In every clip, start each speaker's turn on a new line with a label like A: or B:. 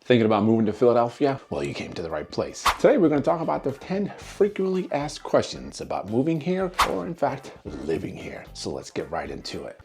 A: Thinking about moving to Philadelphia? Well, you came to the right place. Today we're going to talk about the 10 frequently asked questions about moving here, or in fact, living here. So let's get right into it.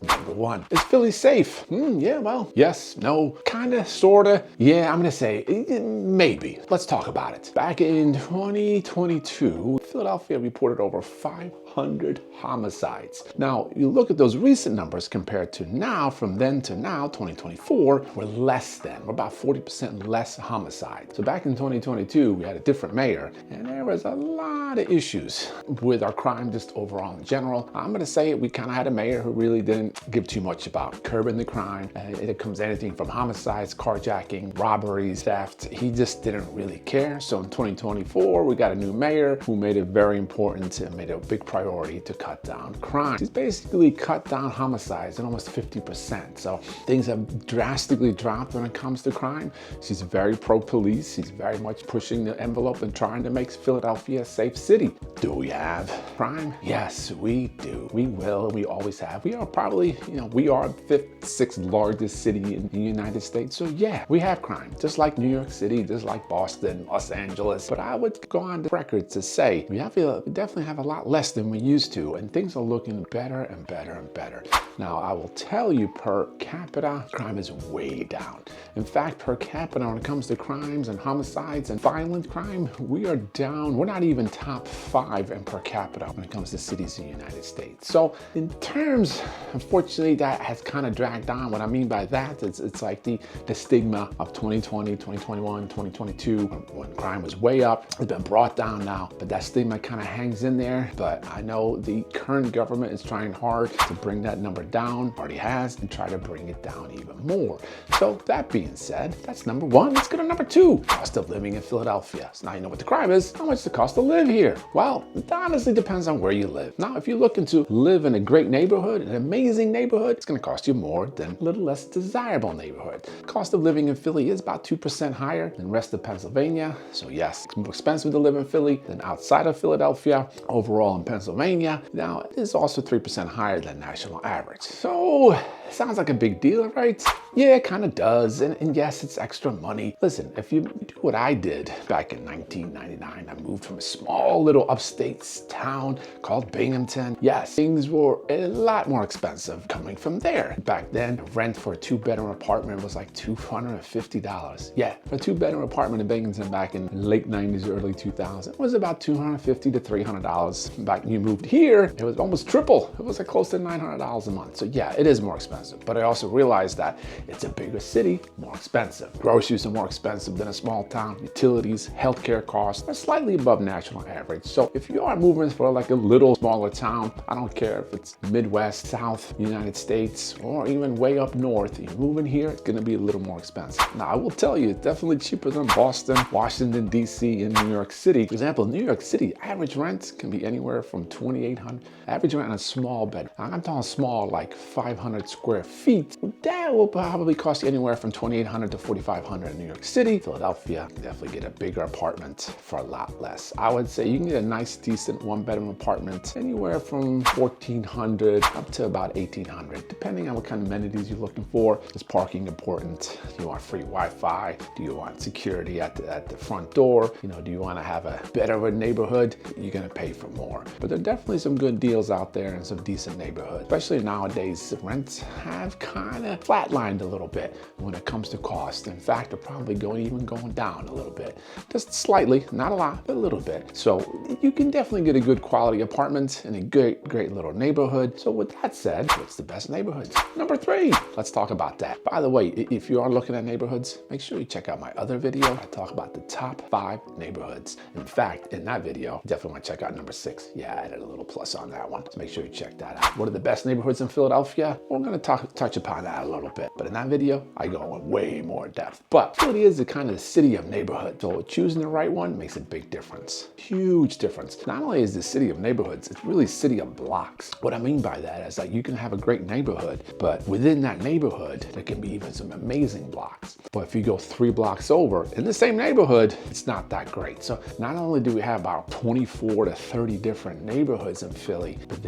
A: Number one, is Philly safe? Yeah, well, yes, no, kinda, sorta. Yeah, I'm gonna say maybe. Let's talk about it. Back in 2022, Philadelphia reported over 500 homicides. Now, you look at those recent numbers compared to now, from then to now, 2024, we're less than. We're about 40% less homicides. So back in 2022, we had a different mayor, and there was a lot of issues with our crime just overall in general. I'm gonna say we kind of had a mayor who really didn't give too much about curbing the crime. It comes anything from homicides, carjacking, robberies, theft. He just didn't really care. So in 2024, we got a new mayor who made it very important and made it a big priority to cut down crime. He's basically cut down homicides at almost 50%. So things have drastically dropped when it comes to crime. She's very pro-police. He's very much pushing the envelope and trying to make Philadelphia a safe city. Do we have crime? Yes, we do. We will. We always have. We are probably, we are the fifth, sixth largest city in the United States. So yeah, we have crime, just like New York City, just like Boston, Los Angeles. But I would go on the record to say we definitely have a lot less than we used to, and things are looking better and better and better. Now, I will tell you, per capita, crime is way down. In fact, per capita, when it comes to crimes and homicides and violent crime, we are down. We're not even top 5 in per capita when it comes to cities in the United States. So in terms, unfortunately, that has kind of dragged on. What I mean by that, it's like the stigma of 2020, 2021, 2022, when crime was way up. It's been brought down now, but that stigma kind of hangs in there. But I know the current government is trying hard to bring that number down, already has, and try to bring it down even more. So that being said, that's number one. Let's go to number 2, cost of living in Philadelphia. So now you know what the crime is. How much is the cost to live here? Well, it honestly depends on where you live. Now, if you're looking to live in a great neighborhood, an amazing neighborhood, it's going to cost you more than a little less desirable neighborhood. Cost of living in Philly is about 2% higher than the rest of Pennsylvania. So yes, it's more expensive to live in Philly than outside of Philadelphia. Overall in Pennsylvania, now it is also 3% higher than national average. So sounds like a big deal, right? Yeah, it kind of does. And yes, it's extra money. Listen, if you do what I did back in 1999, I moved from a small little upstate town called Binghamton. Yes, things were a lot more expensive coming from there. Back then, rent for a 2-bedroom apartment was like $250. Yeah, for a 2-bedroom apartment in Binghamton back in late 90s, early 2000s was about $250 to $300. Back when you moved here, it was almost triple. It was like close to $900 a month. So yeah, it is more expensive. But I also realized that it's a bigger city, more expensive. Groceries are more expensive than a small town. Utilities, healthcare costs are slightly above national average. So if you are moving for like a little smaller town, I don't care if it's Midwest, South, United States, or even way up north, you're moving here, it's gonna be a little more expensive. Now, I will tell you, it's definitely cheaper than Boston, Washington, D.C., and New York City. For example, New York City, average rent can be anywhere from $2,800. Average rent on a small bed. I'm talking small, like 500 square feet. That will probably cost you anywhere from $2,800 to $4,500 in New York City. Philadelphia, you definitely get a bigger apartment for a lot less. I would say you can get a nice, decent 1-bedroom apartment anywhere from $1,400 up to about $1,800, depending on what kind of amenities you're looking for. Is parking important? Do you want free Wi-Fi? Do you want security at the front door? Do you want to have a better neighborhood? You're gonna pay for more. But there are definitely some good deals out there and some decent neighborhoods. Especially nowadays, rents have kind of flatlined a little bit when it comes to cost. In fact, they're probably even going down a little bit. Just slightly, not a lot, but a little bit. So you can definitely get a good quality apartment in a great little neighborhood. So with that said, what's the best neighborhoods? Number 3, let's talk about that. By the way, if you are looking at neighborhoods, make sure you check out my other video. I talk about the top 5 neighborhoods. In fact, in that video, you definitely want to check out number 6. Yeah, I added a little plus on that one. So make sure you check that out. What are the best neighborhoods in Philadelphia? We're going to touch upon that a little bit. But in that video, I go in way more depth. But Philly is the kind of city of neighborhood. So choosing the right one makes a big difference. Huge difference. Not only is the city of neighborhoods, it's really city of blocks. What I mean by that is like you can have a great neighborhood, but within that neighborhood, there can be even some amazing blocks. But if you go 3 blocks over in the same neighborhood, it's not that great. So not only do we have about 24 to 30 different neighborhoods, neighborhoods in Philly, but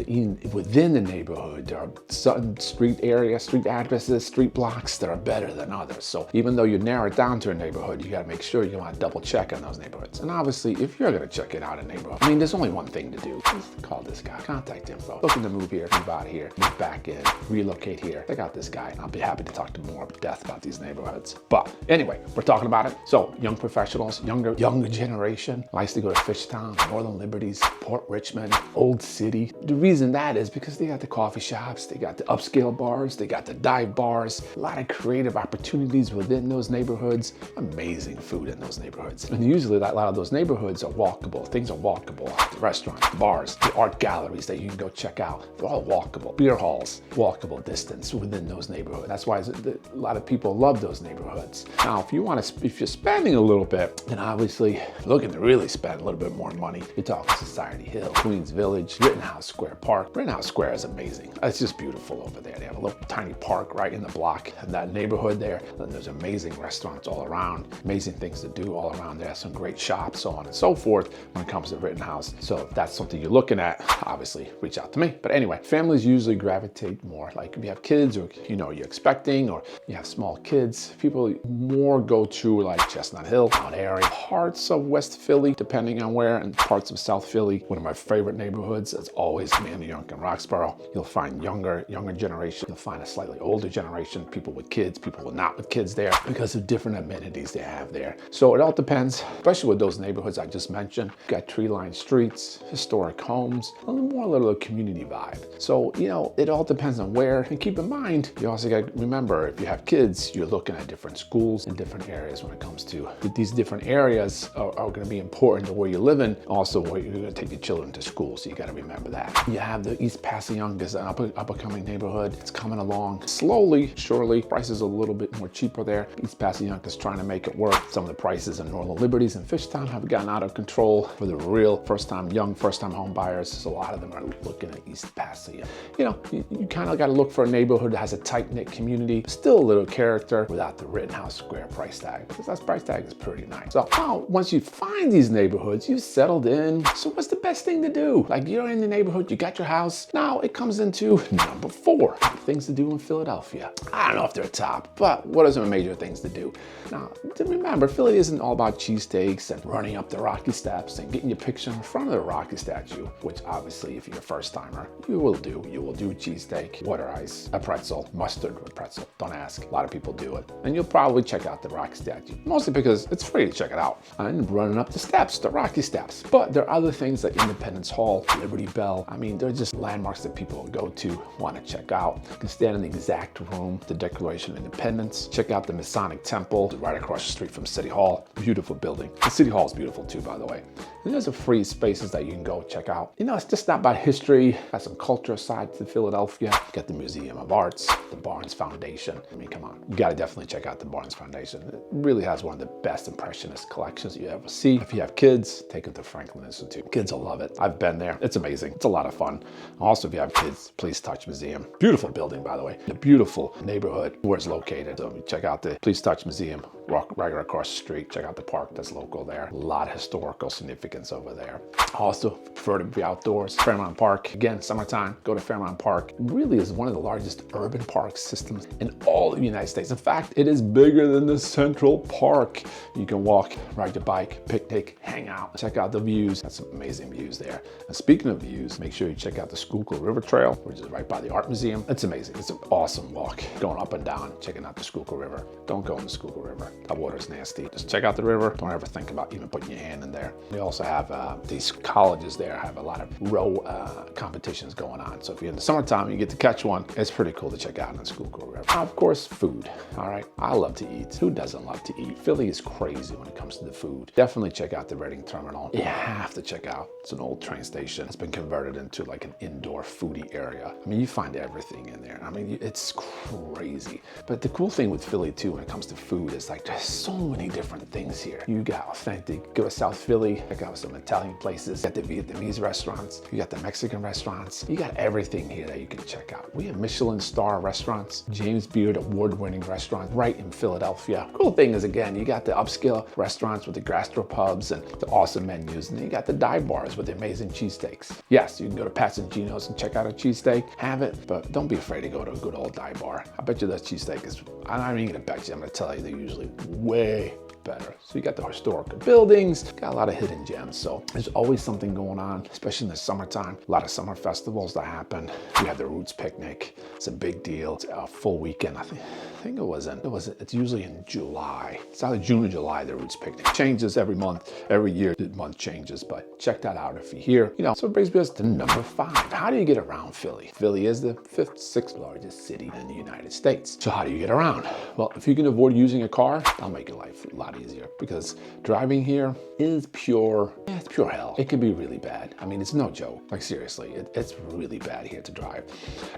A: within the neighborhood, there are certain street areas, street addresses, street blocks that are better than others. So even though you narrow it down to a neighborhood, you got to make sure you want to double check on those neighborhoods. And obviously, if you're going to check it out in a neighborhood, I mean, there's only one thing to do. Just call this guy, contact info. Looking to move here, move out here, move back in, relocate here. Check out this guy, and I'll be happy to talk to more depth about these neighborhoods. But anyway, we're talking about it. So young professionals, younger generation likes to go to Fishtown, Northern Liberties, Port Richmond, Old City. The reason that is because they got the coffee shops, they got the upscale bars, they got the dive bars, a lot of creative opportunities within those neighborhoods, amazing food in those neighborhoods. And usually a lot of those neighborhoods are walkable. Things are walkable. The restaurants, the bars, the art galleries that you can go check out, they're all walkable. Beer halls, walkable distance within those neighborhoods. That's why a lot of people love those neighborhoods. Now, if you're spending a little bit, then obviously looking to really spend a little bit more money, you're talking Society Hill, Queens Village, Rittenhouse Square Park. Rittenhouse Square is amazing. It's just beautiful over there. They have a little tiny park right in the block in that neighborhood there. And there's amazing restaurants all around, amazing things to do all around there, some great shops, so on and so forth when it comes to Rittenhouse. So if that's something you're looking at, obviously reach out to me. But anyway, families usually gravitate more. Like if you have kids or you're expecting or you have small kids, people more go to like Chestnut Hill, Mount Airy, parts of West Philly, depending on where, and parts of South Philly. One of my favorite neighborhoods is always Manayunk and Roxborough. You'll find younger generation. You'll find a slightly older generation, people with kids, people not with kids there because of different amenities they have there. So it all depends, especially with those neighborhoods I just mentioned. You've got tree-lined streets, historic homes, a little community vibe. So, it all depends on where. And keep in mind, you also got to remember, if you have kids, you're looking at different schools in different areas when it comes to these different areas are going to be important to where you're living, also where you're going to take your children to school. So you got to remember that. You have the East Passyunk, an up-and-coming neighborhood. It's coming along slowly, surely. Prices are a little bit more cheaper there. East Passyunk is trying to make it work. Some of the prices in Northern Liberties and Fishtown have gotten out of control for the real first-time home buyers. So a lot of them are looking at East Passyunk. You kind of got to look for a neighborhood that has a tight-knit community, still a little character without the Rittenhouse Square price tag, because that price tag is pretty nice. So now, once you find these neighborhoods, you've settled in. So what's the best thing to do? Like, you're in the neighborhood, you got your house. Now it comes into number 4, things to do in Philadelphia. I don't know if they're top, but what are some major things to do? Now, remember, Philly isn't all about cheesesteaks and running up the Rocky Steps and getting your picture in front of the Rocky statue, which obviously, if you're a first timer, you will do. You will do cheesesteak, water ice, a pretzel, mustard with pretzel. Don't ask. A lot of people do it. And you'll probably check out the Rocky statue, mostly because it's free to check it out. And running up the steps, the Rocky Steps. But there are other things like Independence Hall, Liberty Bell. I mean, they're just landmarks that people go to, want to check out. You can stand in the exact room, the Declaration of Independence. Check out the Masonic Temple, right across the street from City Hall. Beautiful building. The City Hall is beautiful too, by the way. And there's a free spaces that you can go check out. It's just not about history. Got some culture side to Philadelphia. You got the Museum of Arts, the Barnes Foundation. I mean, come on. You got to definitely check out the Barnes Foundation. It really has one of the best impressionist collections you ever see. If you have kids, take them to Franklin Institute. Kids will love it. I've been there. It's amazing. It's a lot of fun. Also, if you have kids, Please Touch Museum. Beautiful building, by the way. A beautiful neighborhood where it's located. So check out the Please Touch Museum. Walk right across the street. Check out the park that's local there. A lot of historical significance over there. Also, prefer to be outdoors. Fairmount Park. Again, summertime, go to Fairmount Park. It really is one of the largest urban park systems in all of the United States. In fact, it is bigger than the Central Park. You can walk, ride your bike, picnic, hang out, check out the views. That's some amazing views there. And speaking of views, make sure you check out the Schuylkill River Trail, which is right by the Art Museum. It's amazing. It's an awesome walk, going up and down, checking out the Schuylkill River. Don't go in the Schuylkill River. That water's nasty. Just check out the river. Don't ever think about even putting your hand in there. They also have these colleges there have a lot of row competitions going on. So if you're in the summertime, you get to catch one. It's pretty cool to check out in the Schuylkill River. Now, of course, food. All right. I love to eat. Who doesn't love to eat? Philly is crazy when it comes to the food. Definitely check out the Reading Terminal. You have to check out. It's an old train station. It's been converted into like an indoor foodie area. I mean, you find everything in there. I mean, it's crazy. But the cool thing with Philly too, when it comes to food, is like There's so many different things here. You got authentic, go to South Philly, check out some Italian places. You got the Vietnamese restaurants, you got the Mexican restaurants. You got everything here that you can check out. We have Michelin star restaurants, James Beard award-winning restaurant right in Philadelphia. Cool thing is, again, you got the upscale restaurants with the gastropubs and the awesome menus, and then you got the dive bars with the amazing cheesesteaks. Yes, you can go to Pat's and Gino's and check out a cheesesteak, have it, but don't be afraid to go to a good old dive bar. I bet you that cheesesteak is, I'm not even gonna bet you, I'm gonna tell you they're usually way better. So you got the historical buildings, got a lot of hidden gems. So there's always something going on, especially in the summertime. A lot of summer festivals that happen. We have the Roots Picnic. It's a big deal. It's a full weekend. I think it's usually in July. It's either June or July, the Roots Picnic. Changes every month, every year the month changes, but check that out if you're here. You know, so it brings us to number 5. How do you get around Philly? Philly is the 5th, 6th largest city in the United States. So how do you get around? Well, if you can avoid using a car, that'll make your life a lot easier, because driving here is it's pure hell. It can be really bad. I mean, it's no joke. Like seriously, it's really bad here to drive.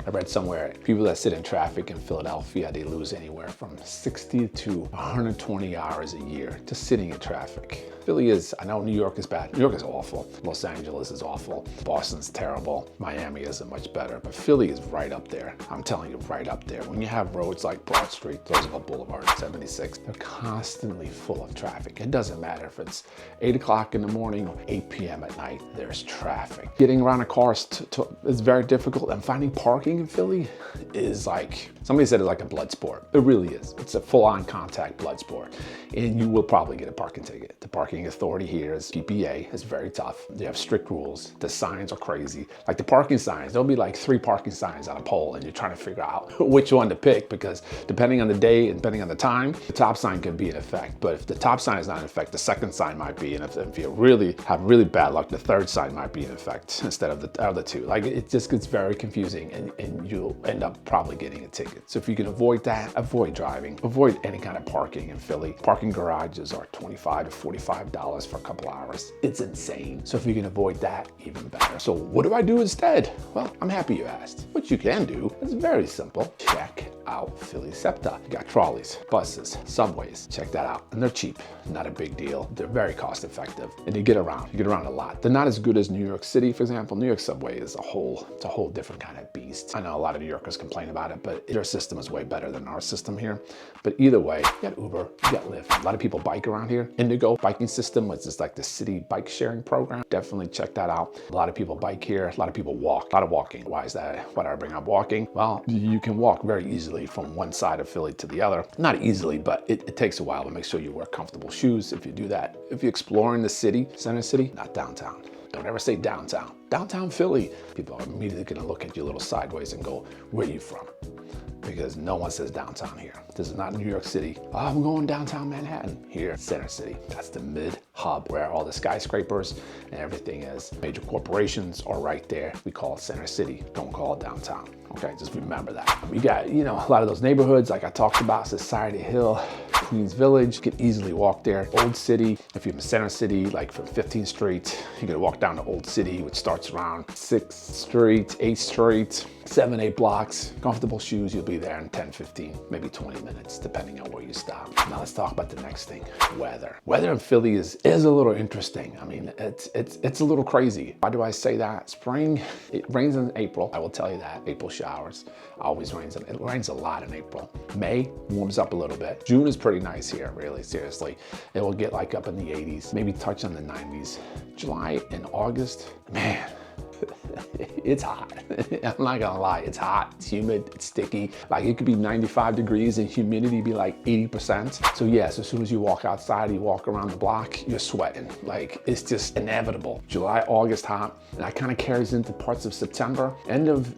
A: I read somewhere, people that sit in traffic in Philadelphia, they lose anywhere from 60 to 120 hours a year just sitting in traffic. Philly is, I know New York is bad. New York is awful. Los Angeles is awful. Boston's terrible. Miami isn't much better, but Philly is right up there. I'm telling you, right up there. When you have roads like Broad Street, Roosevelt Boulevard, 76, they're constantly full of traffic. It doesn't matter if it's 8 o'clock in the morning or 8 p.m. at night, there's traffic. Getting around a car is very difficult, and finding parking in Philly is like, somebody said it's like a blood sport. It really is. It's a full-on contact blood sport, and you will probably get a parking ticket. The parking authority here is PPA. It's very tough. They have strict rules. The signs are crazy. Like the parking signs, there'll be like 3 parking signs on a pole, and you're trying to figure out which one to pick, because depending on the day and depending on the time, the top sign can be in effect. But if the top sign is not in effect, the second sign might be, and if you really have really bad luck, the third sign might be in effect instead of the other 2. Like it just gets very confusing, and you'll end up probably getting a ticket. So if you can avoid that, avoid driving, avoid any kind of parking in Philly. Parking garages are $25 to $45 for a couple hours. It's insane. So if you can avoid that, even better. So what do I do instead? Well, I'm happy you asked. What you can do is very simple. Check out Philly SEPTA. You got trolleys, buses, subways. Check that out. And they're cheap, not a big deal. They're very cost effective, and you get around. You get around a lot. They're not as good as New York City, for example. New York subway is it's a whole different kind of beast. I know a lot of New Yorkers complain about it, but their system is way better than our system here. But either way, you got Uber, you got Lyft. A lot of people bike around here. Indigo biking system, which is like the city bike sharing program. Definitely check that out. A lot of people bike here. A lot of people walk. A lot of walking. Why is that? Why do I bring up walking? Well, you can walk very easily from one side of Philly to the other. Not easily, but it takes a while, but make sure you wear comfortable shoes if you do that. If you're exploring the city, center city, not downtown. Don't ever say downtown. Downtown Philly, people are immediately gonna look at you a little sideways and go, where are you from? Because no one says downtown here. This is not New York City. Oh, I'm going downtown Manhattan. Here, Center City. That's the mid-hub where all the skyscrapers and everything is. Major corporations are right there. We call it Center City. Don't call it downtown. Okay, just remember that. We got, a lot of those neighborhoods like I talked about, Society Hill, Queens Village. You can easily walk there. Old City, if you're in Center City, like from 15th Street, you can walk down to Old City, which starts around 6th Street, 8th Street, 7, 8 blocks. Comfortable shoes, you'll be there in 10, 15, maybe 20 minutes, depending on where you stop. Now let's talk about the next thing, weather. Weather in Philly is a little interesting. I mean, it's a little crazy. Why do I say that? Spring, it rains in April. I will tell you that. April showers, always rains. It rains a lot in April. May warms up a little bit. June is pretty nice here, really, seriously. It will get like up in the 80s, maybe touch on the 90s. July and August, man, it's hot. I'm not gonna lie, it's hot, it's humid, it's sticky. Like it could be 95 degrees and humidity be like 80%. So yes, as soon as you walk outside, you walk around the block, you're sweating. Like it's just inevitable. July, August hot, and that kind of carries into parts of September.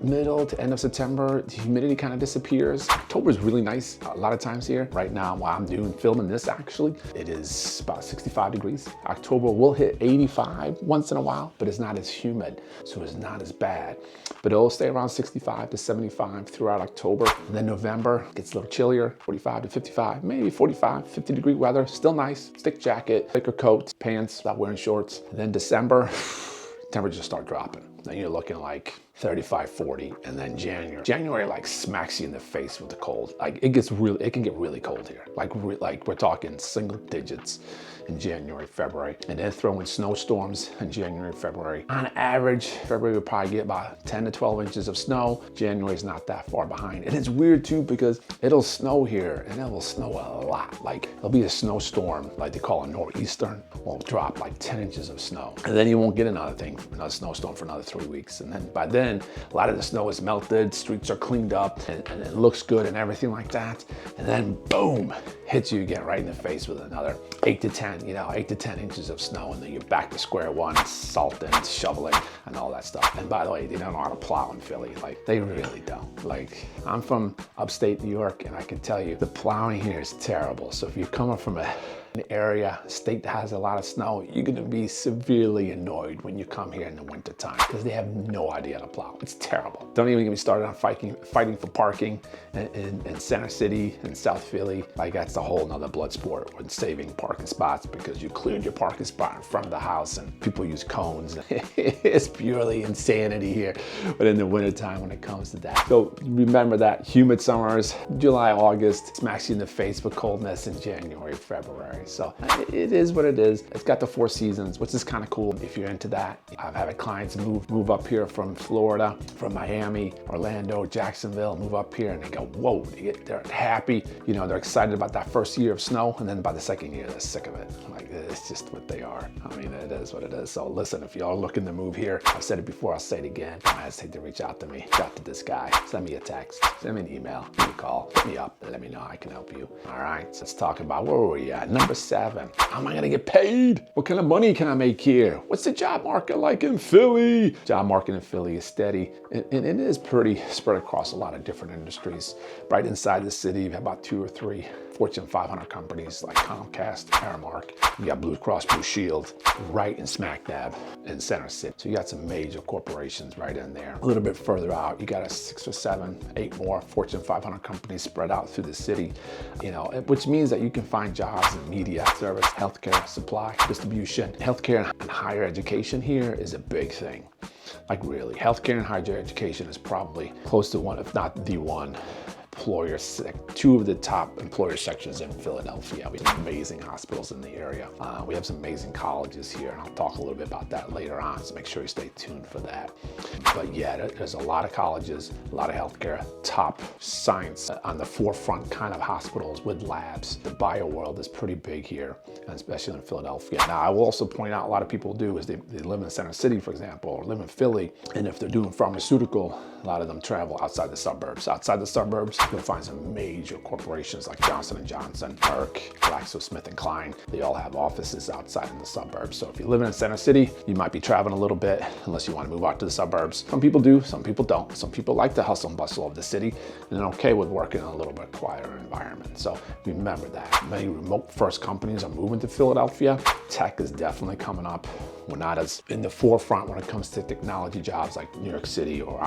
A: Middle to end of September, the humidity kind of disappears. October is really nice a lot of times here. Right now, while I'm filming this actually, it is about 65 degrees. October will hit 85 once in a while, but it's not as humid, so it's not as bad. But it'll stay around 65 to 75 throughout October. And then November gets a little chillier, 45 to 55, maybe 45, 50 degree weather. Still nice, thick jacket, thicker coat, pants, stop wearing shorts. And then December, temperatures start dropping. Then you're looking like 35, 40, and then January like smacks you in the face with the cold. Like it can get really cold here. Like we're talking single digits in January, February, and then throw in snowstorms in January, February. On average, February will probably get about 10 to 12 inches of snow. January's not that far behind. And it's weird too because it'll snow here and it will snow a lot. Like there'll be a snowstorm, like they call a nor'easter, will drop like 10 inches of snow. And then you won't get another snowstorm for another 3 weeks. And then by then, a lot of the snow is melted, streets are cleaned up, and it looks good and everything like that. And then boom, hits you again right in the face with another 8 to 10 inches of snow, and then you're back to square one, salting, shoveling, and all that stuff. And by the way, they don't know how to plow in Philly. Like, they really don't. Like, I'm from upstate New York, and I can tell you, the plowing here is terrible. So if you're coming from an area, a state that has a lot of snow, you're gonna be severely annoyed when you come here in the winter time because they have no idea how to plow. It's terrible. Don't even get me started on fighting for parking in Center City and South Philly. Like that's a whole nother blood sport when saving parking spots because you cleared your parking spot in front of the house and people use cones. It's purely insanity here. But in the wintertime when it comes to that. So remember that humid summers, July, August, smacks you in the face with coldness in January, February. So it is what it is. It's got the 4 seasons, which is kind of cool if you're into that. I've had clients move up here from Florida, from Miami, Orlando, Jacksonville, move up here and they go, whoa, they're happy. You know, they're excited about that first year of snow. And then by the second year, they're sick of it. Like, it's just what they are. I mean, it is what it is. So listen, if y'all looking to move here, I've said it before, I'll say it again. Don't hesitate to reach out to me. Reach out to this guy. Send me a text, send me an email, give me a call, hit me up, and let me know I can help you. All right, so let's talk about where were we at? Number 7, how am I gonna get paid? What kind of money can I make here? What's the job market like in Philly? Job market in Philly is steady, and it is pretty spread across a lot of different industries. Right inside the city, you have about 2 or 3 Fortune 500 companies like Comcast, Aramark. You got Blue Cross Blue Shield right in smack dab in Center City. So you got some major corporations right in there. A little bit further out, you got a 6 or 7, 8 more Fortune 500 companies spread out through the city, you know, which means that you can find jobs in media, service, healthcare, supply, distribution. Healthcare and higher education here is a big thing. Like really, healthcare and higher education is probably close to one, if not the one, employer 2 of the top employer sections in Philadelphia. We have amazing hospitals in the area. We have some amazing colleges here, and I'll talk a little bit about that later on, so make sure you stay tuned for that. But yeah, there's a lot of colleges, a lot of healthcare, top science on the forefront kind of hospitals with labs. The bio world is pretty big here, and especially in Philadelphia. Now, I will also point out a lot of people do is they live in Center City, for example, or live in Philly, and if they're doing pharmaceutical, a lot of them travel outside the suburbs. Outside the suburbs, you'll find some major corporations like Johnson & Johnson, Merck, GlaxoSmithKline. They all have offices outside in the suburbs. So if you live in Center City, you might be traveling a little bit unless you want to move out to the suburbs. Some people do, some people don't. Some people like the hustle and bustle of the city and they're okay with working in a little bit quieter environment. So remember that. Many remote first companies are moving to Philadelphia. Tech is definitely coming up. We're not as in the forefront when it comes to technology jobs like New York City or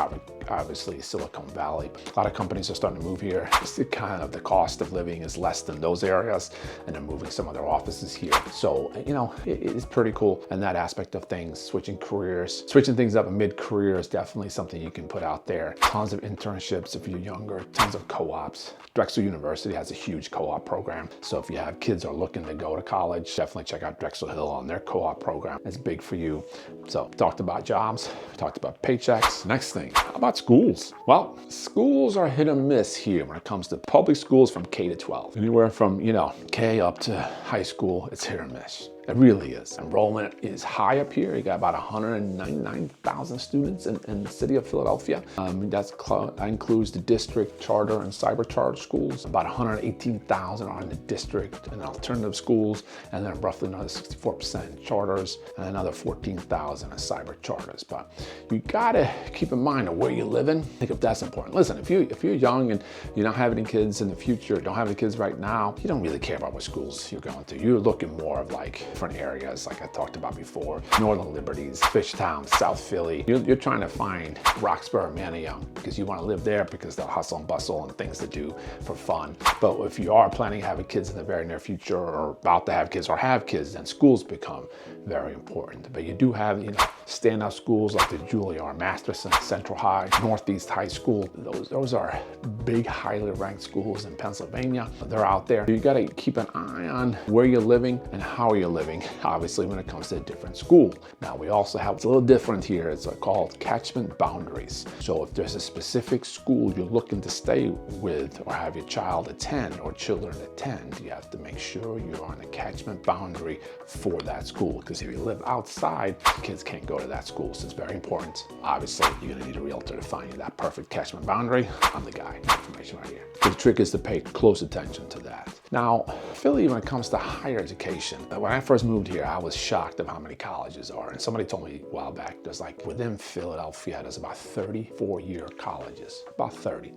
A: obviously Silicon Valley. A lot of companies are starting to move here. It's the cost of living is less than those areas, and they're moving some of their offices here. So, you know, it's pretty cool in that aspect of things. Switching careers, switching things up mid-career is definitely something you can put out there. Tons of internships if you're younger, tons of co-ops. Drexel University has a huge co-op program. So if you have kids who are looking to go to college, definitely check out Drexel Hill on their co-op program. It's big for you. So talked about jobs, talked about paychecks. Next thing, how about schools? Well, schools are hit or miss here when it comes to public schools from K to 12. Anywhere from, you know, K up to high school, it's hit or miss. It really is. Enrollment is high up here. You got about 199,000 students in the city of Philadelphia. That includes the district, charter, and cyber charter schools. About 118,000 are in the district and alternative schools, and then roughly another 64% in charters, and another 14,000 in cyber charters. But you gotta keep in mind where you're living. I think if that's important. Listen, if you're young and you don't have any kids in the future, don't have any kids right now, you don't really care about what schools you're going to. You're looking more of like different areas, like I talked about before. Northern Liberties, Fishtown, South Philly. You're trying to find Roxborough, Manayunk, because you want to live there because the hustle and bustle and things to do for fun. But if you are planning to have kids in the very near future, or about to have kids or have kids, then schools become very important. But you do have, standout schools like the Juilliard, Masterson, Central High, Northeast High School. Those are big, highly ranked schools in Pennsylvania. They're out there. You got to keep an eye on where you're living and how you're living, obviously, when it comes to a different school. Now, we also have, it's a little different here. It's called catchment boundaries. So if there's a specific school you're looking to stay with or have your child attend or children attend, you have to make sure you're on a catchment boundary for that school. Because if you live outside, kids can't go to that school. So it's very important. Obviously, you're gonna need a realtor to find you that perfect catchment boundary. I'm the guy. Information right here. The trick is to pay close attention to that. Now, Philly, when it comes to higher education, when I first moved here, I was shocked at how many colleges are. And somebody told me a while back, there's like within Philadelphia, there's about 34-year colleges, about 30.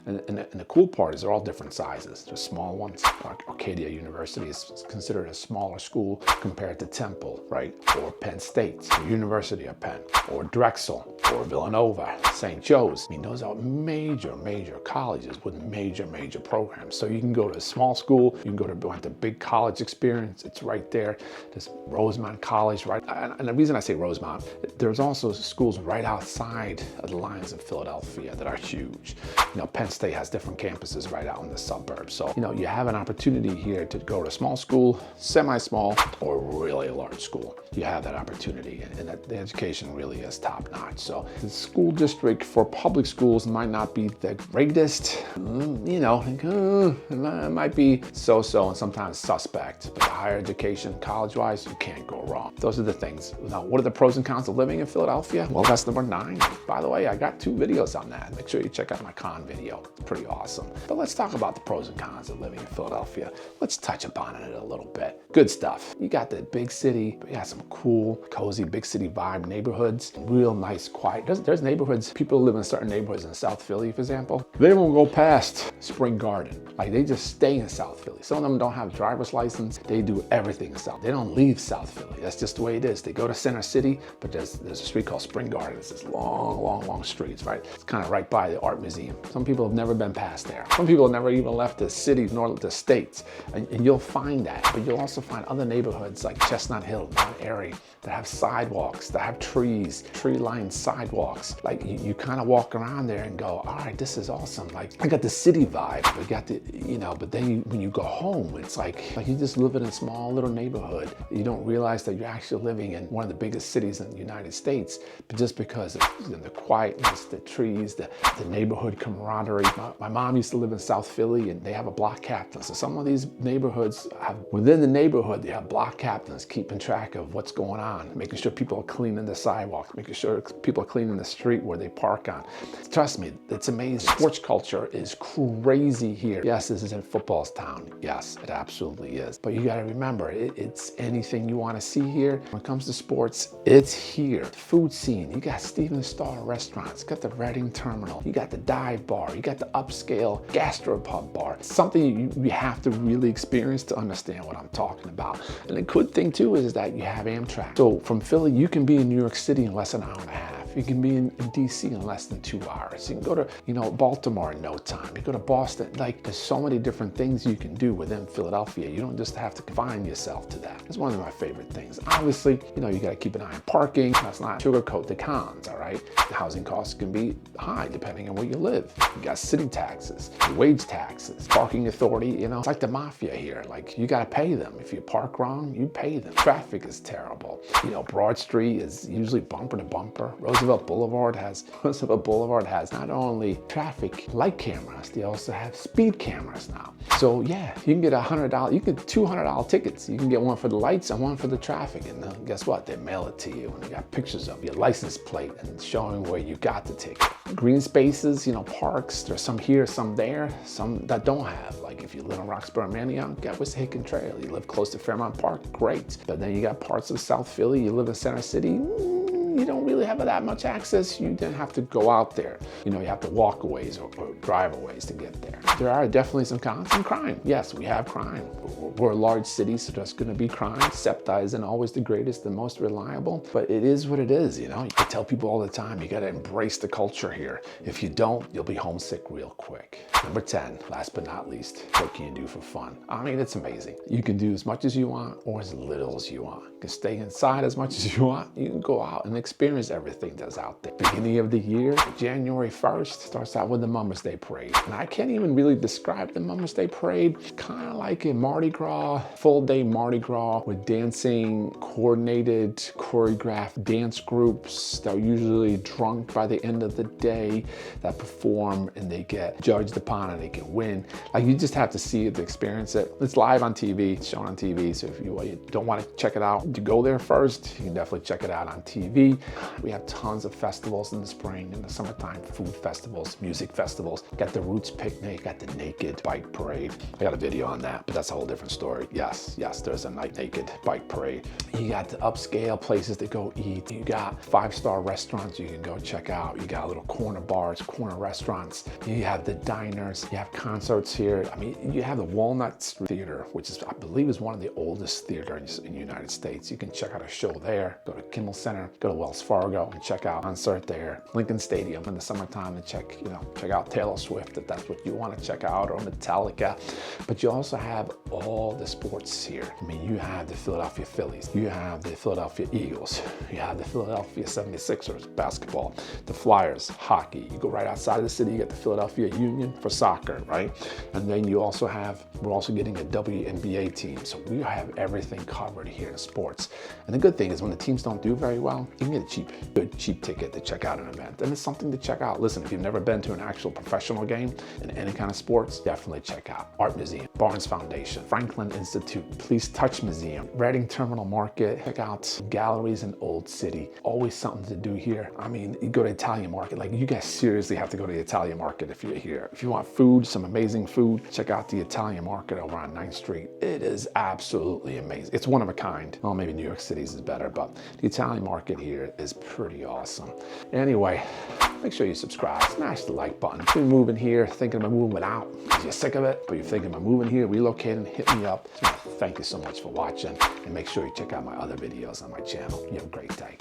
A: And the cool part is they're all different sizes. There's small ones. Arcadia University is considered a smaller school compared to Temple, right? Or Penn State, or University of Penn, or Drexel, or Villanova, St. Joe's. I mean, those are major colleges with major programs. So you can go to a small school, you can go to want a big college experience. It's right there. There's Rosemont College, right? And the reason I say Rosemont, there's also schools right outside of the lines of Philadelphia that are huge. Penn State has different campuses right out in the suburbs. So, you have an opportunity here to go to a small school, semi-small, or really a large school. You have that opportunity, and the education really is top-notch. So the school district for public schools might not be the greatest, it might be so-so and sometimes suspect. But the higher education, college-wise, you can't go wrong. Those are the things. Now, what are the pros and cons of living in Philadelphia? Well, that's number 9. By the way, I got 2 videos on that. Make sure you check out my con video. It's pretty awesome. But let's talk about the pros and cons of living in Philadelphia. Let's touch upon it a little bit. Good stuff. You got the big city, but you got some cool, cozy, big city vibe neighborhoods, real nice, quiet. There's neighborhoods, people who live in certain neighborhoods in South Philly, for example, they won't go past Spring Garden. Like, they just stay in South Philly. Some of them don't have a driver's license. They do everything in South. They don't leave South Philly. That's just the way it is. They go to Center City, but there's a street called Spring Garden. It's this long streets, right? It's kind of right by the art museum. Some people have never been past there. Some people have never even left the city nor the states. And you'll find that. But you'll also find other neighborhoods like Chestnut Hill, Mount Airy, that have sidewalks, that have trees, tree-lined sidewalks. Like, you kind of walk around there and go, all right, this is awesome. Like, I got the city vibe. We got the, but then when you go home, it's like you just live in a small little neighborhood. You don't realize that you're actually living in one of the biggest cities in the United States, but just because of the quietness, the trees, the neighborhood camaraderie. My mom used to live in South Philly, and they have a block captain. So some of these neighborhoods within the neighborhood, they have block captains keeping track of what's going on, making sure people are cleaning the sidewalk, making sure people are cleaning the street where they park on. Trust me, it's amazing. Sports culture is crazy here. Yes, this is in football's town. Yes, it absolutely is. But you got to remember, it's anything you want to see here. When it comes to sports, it's here. The food scene, you got Steven Starr restaurants, you got the Reading Terminal, you got the dive bar, you got the upscale gastropub bar. It's something you have to really experience to understand what I'm talking about. And the good thing too is that you have Amtrak. So from Philly, you can be in New York City in less than an hour and a half. You can be in DC in less than 2 hours. You can go to, Baltimore in no time. You go to Boston. Like, there's so many different things you can do within Philadelphia. You don't just have to confine yourself to that. It's one of my favorite things. Obviously, you got to keep an eye on parking. Let's not sugarcoat the cons, all right? The housing costs can be high depending on where you live. You got city taxes, wage taxes, parking authority, it's like the mafia here. Like, you got to pay them. If you park wrong, you pay them. Traffic is terrible. Broad Street is usually bumper to bumper. Roosevelt Boulevard has not only traffic light cameras, they also have speed cameras now. So yeah, you can get $100, you can get $200 tickets. You can get one for the lights and one for the traffic. And then guess what? They mail it to you, and they got pictures of your license plate and showing where you got the ticket. Green spaces, parks, there's some here, some there, some that don't have. Like, if you live in Roxborough, Manayunk, got Wissahickon Trail. You live close to Fairmount Park, great. But then you got parts of South Philly, you live in Center City, you don't really have that much access. You then have to go out there. You have to walk a ways or drive a ways to get there. There are definitely some cons and crime. Yes, we have crime. We're a large city, so there's going to be crime. SEPTA isn't always the greatest, the most reliable, but it is what it is. I tell people all the time, you got to embrace the culture here. If you don't, you'll be homesick real quick. Number 10, last but not least, what can you do for fun? I mean, it's amazing. You can do as much as you want or as little as you want. You can stay inside as much as you want. You can go out and experience everything that's out there. Beginning of the year, January 1st, starts out with the Mother's Day Parade. And I can't even really describe the Mother's Day Parade. Kind of like a Mardi Gras, full day Mardi Gras with dancing, coordinated, choreographed dance groups that are usually drunk by the end of the day that perform and they get judged upon and they can win. Like, you just have to see it to experience it. It's live on TV, it's shown on TV. So if you don't want to check it out, you go there first. You can definitely check it out on TV. We have tons of festivals in the spring, in the summertime, food festivals, music festivals. Got the Roots Picnic, got the Naked Bike Parade. I got a video on that, but that's a whole different story. Yes, there's a naked bike parade. You got the upscale places to go eat. You got 5-star restaurants you can go check out. You got little corner bars, corner restaurants. You have the diners. You have concerts here. I mean, you have the Walnut Street Theater, which is, I believe, is one of the oldest theaters in the United States. You can check out a show there. Go to Kimmel Center, go to Wells Fargo and check out a concert there. Lincoln Stadium in the summertime to check out Taylor Swift if that's what you want to check out, or Metallica. But you also have all the sports here. I mean, you have the Philadelphia Phillies, you have the Philadelphia Eagles, you have the Philadelphia 76ers basketball, the Flyers hockey. You go right outside of the city, you get the Philadelphia Union for soccer, right? And then we're also getting a WNBA team. So we have everything covered here in sports. And the good thing is when the teams don't do very well, you can get a good cheap ticket to check out an event. And it's something to check out. Listen, if you've never been to an actual professional game in any kind of sports, definitely check out Art Museum, Barnes Foundation, Franklin Institute, Please Touch Museum, Reading Terminal Market. Check out galleries in Old City. Always something to do here. I mean, you go to Italian Market. Like, you guys seriously have to go to the Italian Market if you're here. If you want food, some amazing food, check out the Italian Market over on 9th Street. It is absolutely amazing. It's one of a kind. Well, maybe New York City's is better, but the Italian Market here is pretty awesome. Anyway, make sure you subscribe, smash the like button. If you're moving here, thinking about moving out, you're sick of it, but you're thinking about moving here, relocating, hit me up. Thank you so much for watching, and make sure you check out my other videos on my channel. You have a great day.